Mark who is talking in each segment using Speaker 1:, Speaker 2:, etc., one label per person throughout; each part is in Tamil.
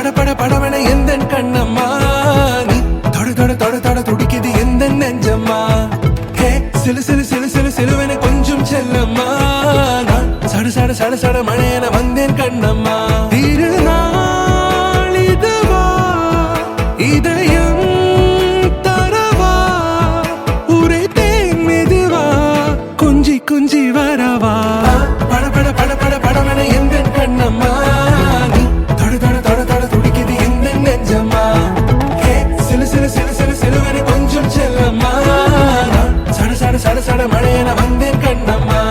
Speaker 1: பட பட படவன எந்தன் கண்ணம்மா நீ தொட தொட தொட தொட துடிக்குது எந்தன் நெஞ்சம்மா ஹே சிலு சிலு சிலு சிலு சிலுவென கொஞ்சம் செல்லம்மா நான் சட சட சட சட மழையென வந்தேன் கண்ணம்மா திருநாள் இதுவா இதயம் தரவா உரைத்தேன் மெதுவா கொஞ்சி கொஞ்சி வரவா பட பட பட பட படவன எந்தன் கண்ணம்மா நீ தொட தொட தொட தொட துடிக்குது எந்தன் நெஞ்சம்மா ஹே சிலு சிலு சிலு சிலு சிலுவென கொஞ்சம் செல்லம்மா நான் சட சட சட சட மழையென வந்தேன் கண்ணம்மா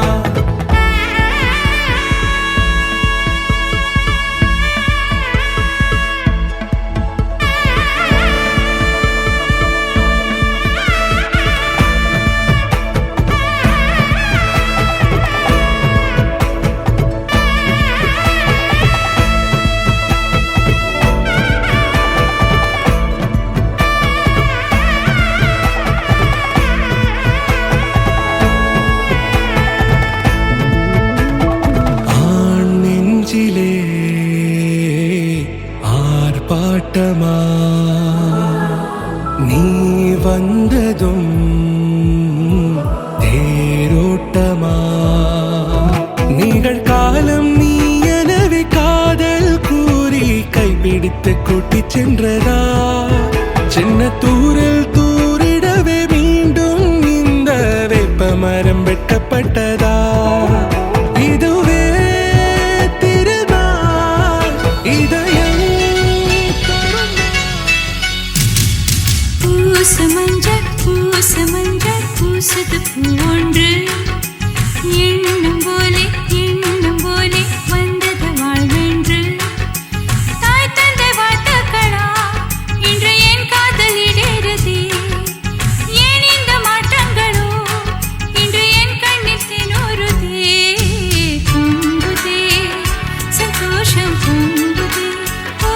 Speaker 1: ஆர்ப்பாட்டமா நீ வந்ததும் தேரோட்டமா நிகழ்காலம் நீ எனவே காதல் கூறி கைப்பிடித்து கூட்டிச் சென்றதா சின்ன தூரல் தூரிடவே மீண்டும் இந்த வேப்ப மரம் வெட்டப்பட்டதா இதுவே திருநாள் இதயம்
Speaker 2: பூசமஞ்சள் பூசது பூவொன்று எண்ணம் போலே வந்தது வாழ்வென்று தாய் தந்தை வாழ்த்துக்களா இன்று என் காதல் இடேறுதே ஏன் இந்த மாற்றங்களோ இன்று என் கண்ணில் தினோருதே பொங்குதே சந்தோஷம் பொங்குதே ஓ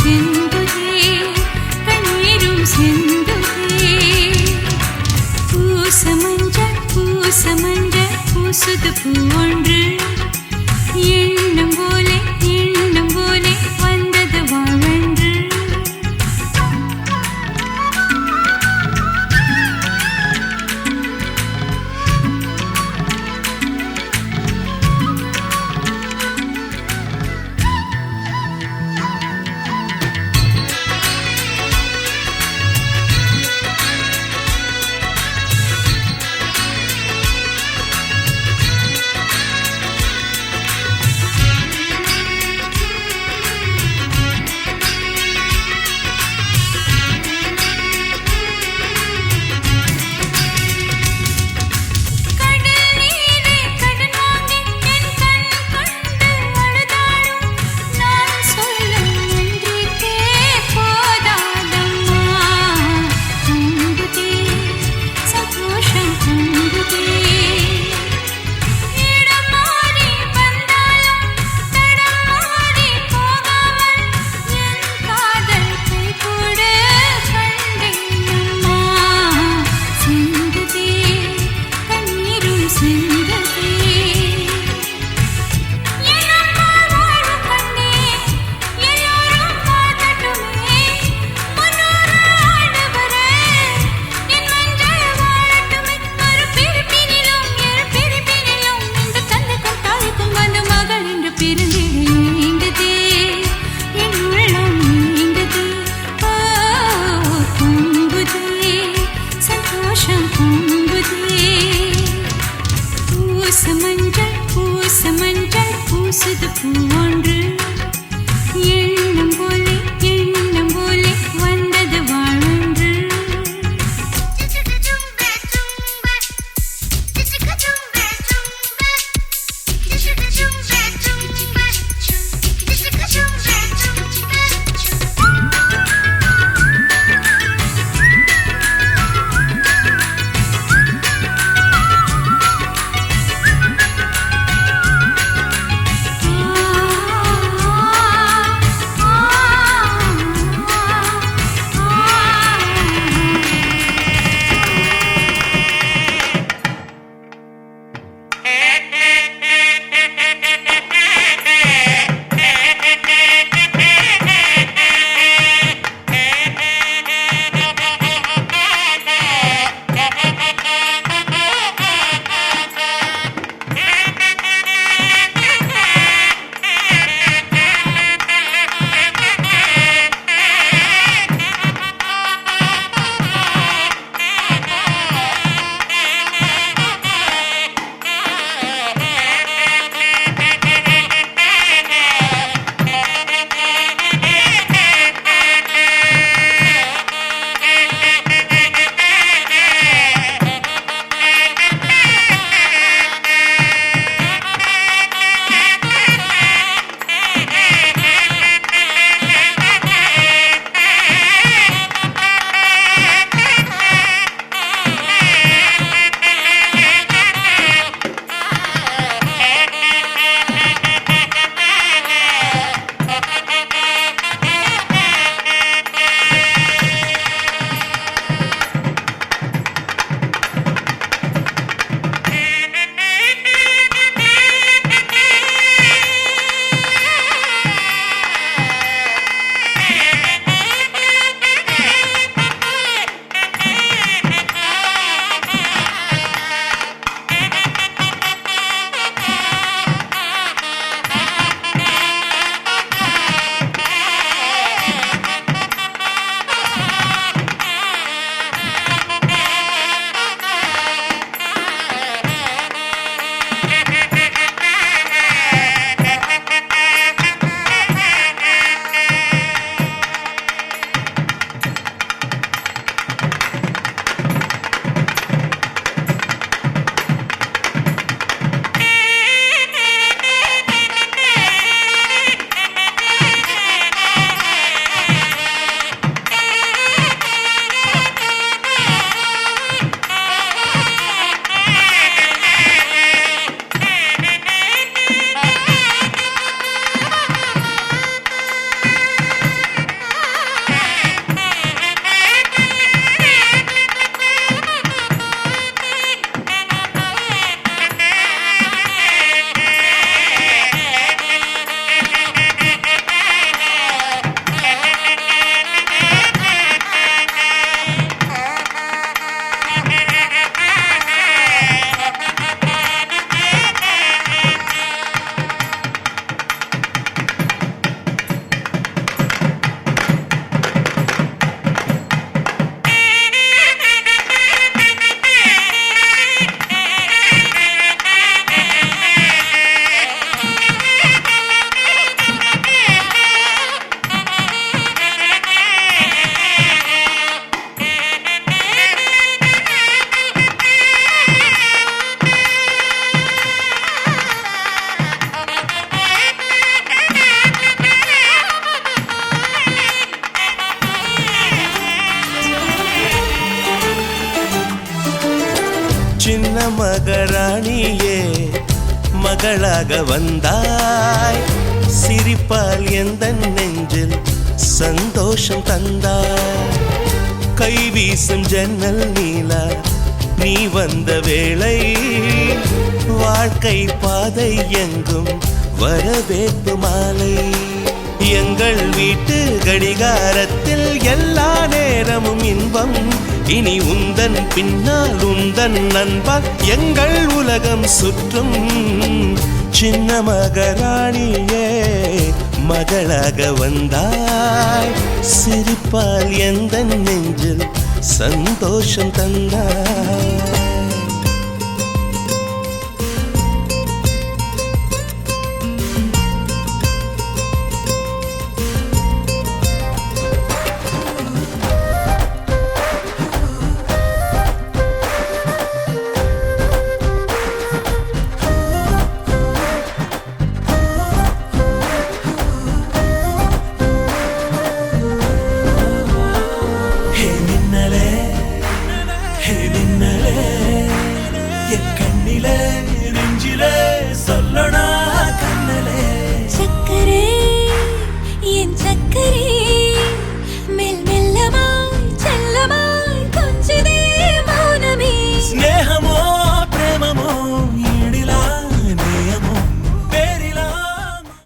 Speaker 2: சிந்துதே கண்ணீரும் சிந்துதே பூசமஞ்சள் பூசுது பூவொன்று எண்ணம் போலே வந்தது வாழ்வென்று பூசமஞ்சள் பூசுது பூவொன்று எண்ணம் போலே வந்தது வாழ்வென்று
Speaker 3: மகளாக வந்தாய் சிரிப்பால் எந்த நெஞ்சில் சந்தோஷம் தந்தாய் கை வீசும் ஜன்னல் நீலா நீ வந்த வேளை வாழ்க்கை பாதை எங்கும் வரவேற்பு மாலை எங்கள் வீட்டு கடிகாரத்தில் எல்லா நேரமும் இன்பம் இனி உந்தன் பின்னால் உந்தன் நண்பால் எங்கள் உலகம் சுற்றும் சின்ன மகாராணியே மகளாக வந்தாய் சிரிப்பால் எந்த நெஞ்சில் சந்தோஷம் தந்தாய்